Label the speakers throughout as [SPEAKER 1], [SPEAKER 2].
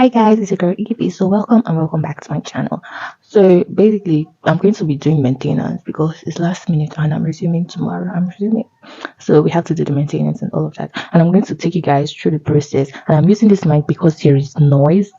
[SPEAKER 1] Hi guys, it's your girl EP. So welcome back to my channel. So basically, I'm going to be doing maintenance because it's last minute and I'm resuming tomorrow. I'm resuming, so we have to do the maintenance and all of that. And I'm going to take you guys through the process. And I'm using this mic because there is noise.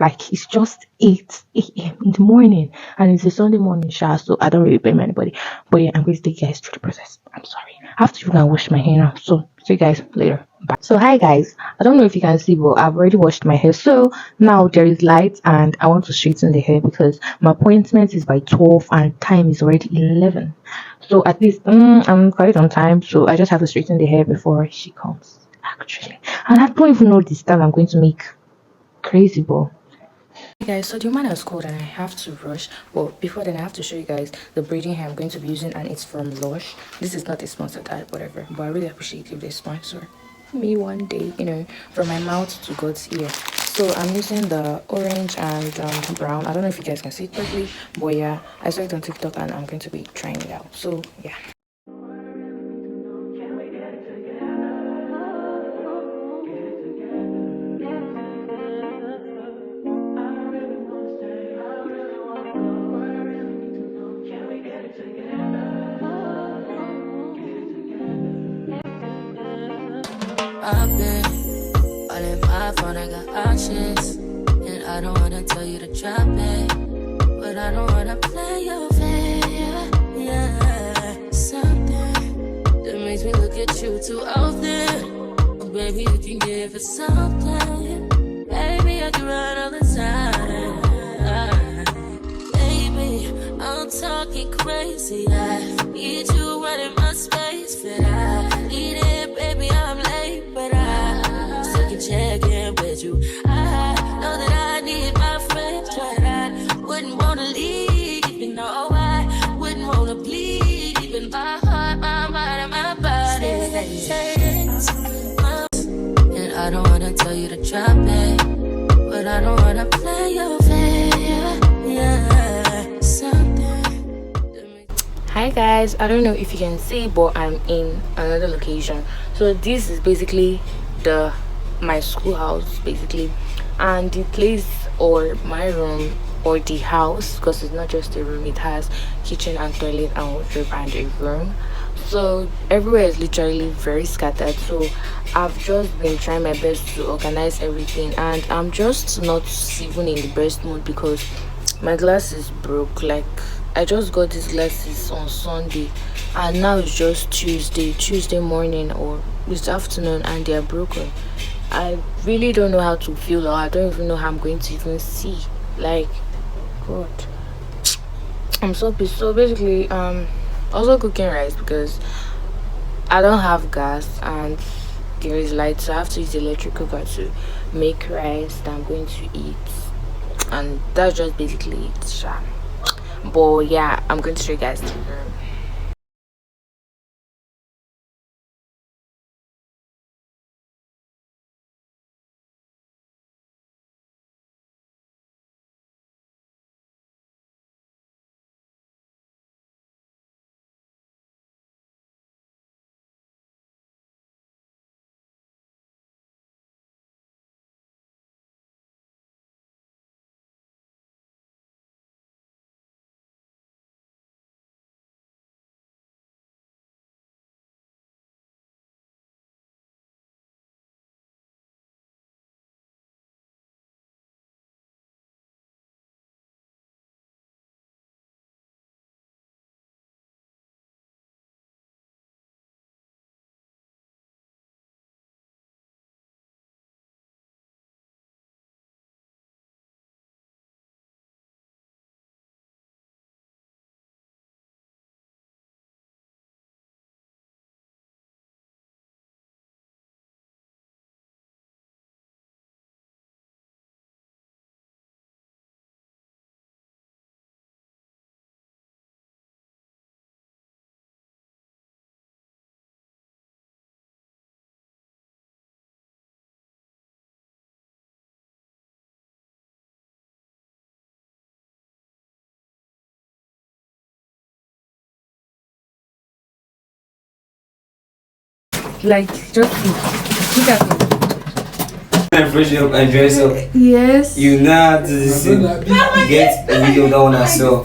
[SPEAKER 1] Like it's just 8 a.m. in the morning, and it's a Sunday morning show, so I don't really blame anybody. But yeah, I'm going to take you guys through the process. I'm sorry, I have to go and wash my hair now. So see you guys later. Bye. So hi guys, I don't know if you can see, but I've already washed my hair. So now there is light, and I want to straighten the hair because my appointment is by 12 and time is already 11. So at least I'm quite on time. So I just have to straighten the hair before she comes. Actually, and I don't even know the style I'm going to make. Crazy, ball. Hey guys, so the woman has called and I have to rush. But before then, I have to show you guys the braiding hair I'm going to be using, and it's from Lush. This is not a sponsored ad, whatever, but I really appreciate if they sponsor me one day, from my mouth to God's ear. So I'm using the orange and brown. I don't know if you guys can see it properly, but yeah, I saw it on TikTok and I'm going to be trying it out. So yeah.
[SPEAKER 2] I've been all in my phone, I got options. And I don't wanna tell you to drop it, but I don't wanna play your fair. Yeah, something that makes me look at you too often. Oh, baby, you can give it something. Baby, I can run all the time. Baby, I'm talking crazy. I need you running my space, but I need it, baby. I'm late, but I still can check in with you. I know that I need my friends, but I wouldn't wanna leave. You know, I wouldn't wanna bleed. Even my heart, my mind, and my body. And I don't wanna tell you to drop it, but I don't wanna play your fair. Yeah, something.
[SPEAKER 1] Hi guys, I don't know if you can see, but I'm in another location. So this is basically my schoolhouse basically, and the place or my room or the house, because it's not just a room, it has kitchen and toilet and wardrobe and a room. So everywhere is literally very scattered. So I've just been trying my best to organize everything, and I'm just not even in the best mood because my glasses broke. Like, I just got these glasses on Sunday and now it's just Tuesday morning or this afternoon, and they are broken. I really don't know how to feel, or I don't even know how I'm going to even see. Like, God, I'm so pissed. So basically, also cooking rice because I don't have gas and there is light, so I have to use the electric cooker to make rice that I'm going to eat, and that's just basically it, sha. But yeah, I'm going to show you guys the room. Like, just look at me.
[SPEAKER 3] Fresh up and dress up.
[SPEAKER 2] Yes.
[SPEAKER 3] You know to get a video that one I saw.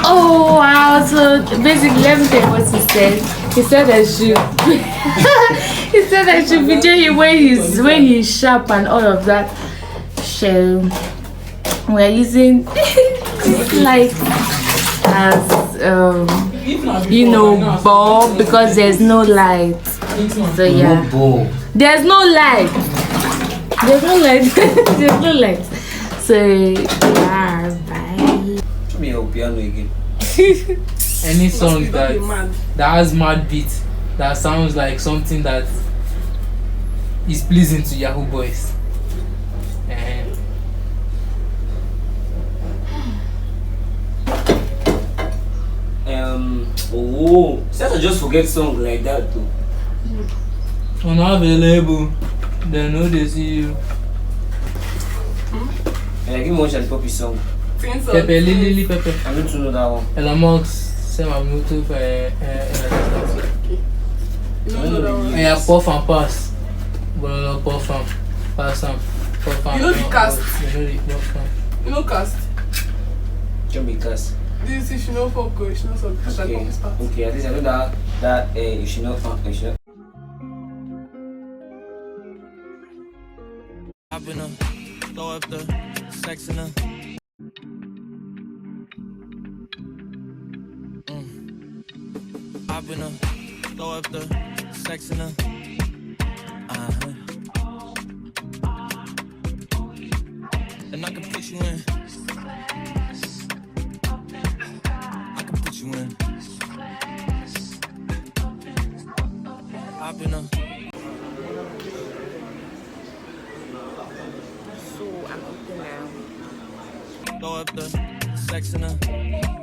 [SPEAKER 2] Oh wow! So basically, let me tell you what he said. He said I should. He said I should video him when he's sharp and all of that. So we're using this light as bulb because there's no light. So yeah, there's no light. There's no light. There's no light. So yeah, bye.
[SPEAKER 3] Me help piano again.
[SPEAKER 4] Any song that has mad beat that sounds like something that is pleasing to Yahoo boys.
[SPEAKER 3] Oh, since I just forget song like that too.
[SPEAKER 4] Unavailable, they know they see you.
[SPEAKER 3] And I give me one and poppy song.
[SPEAKER 4] Pepe, Lily, Pepe.
[SPEAKER 3] I need to know that one.
[SPEAKER 4] Elon Musk, same I'm new to yeah, puff and pass. But puff and pass and puff and.
[SPEAKER 5] You know the cast.
[SPEAKER 4] You know
[SPEAKER 5] cast.
[SPEAKER 3] Don't be cast.
[SPEAKER 5] This is no focus, no so.
[SPEAKER 3] Okay, at least I know that you should not.
[SPEAKER 6] I've been throw up the sex in her. I've been throw up the sex in her. And I can put you in. I can put you in. I've been
[SPEAKER 2] So I'm eating now.
[SPEAKER 6] throw up the sex in her.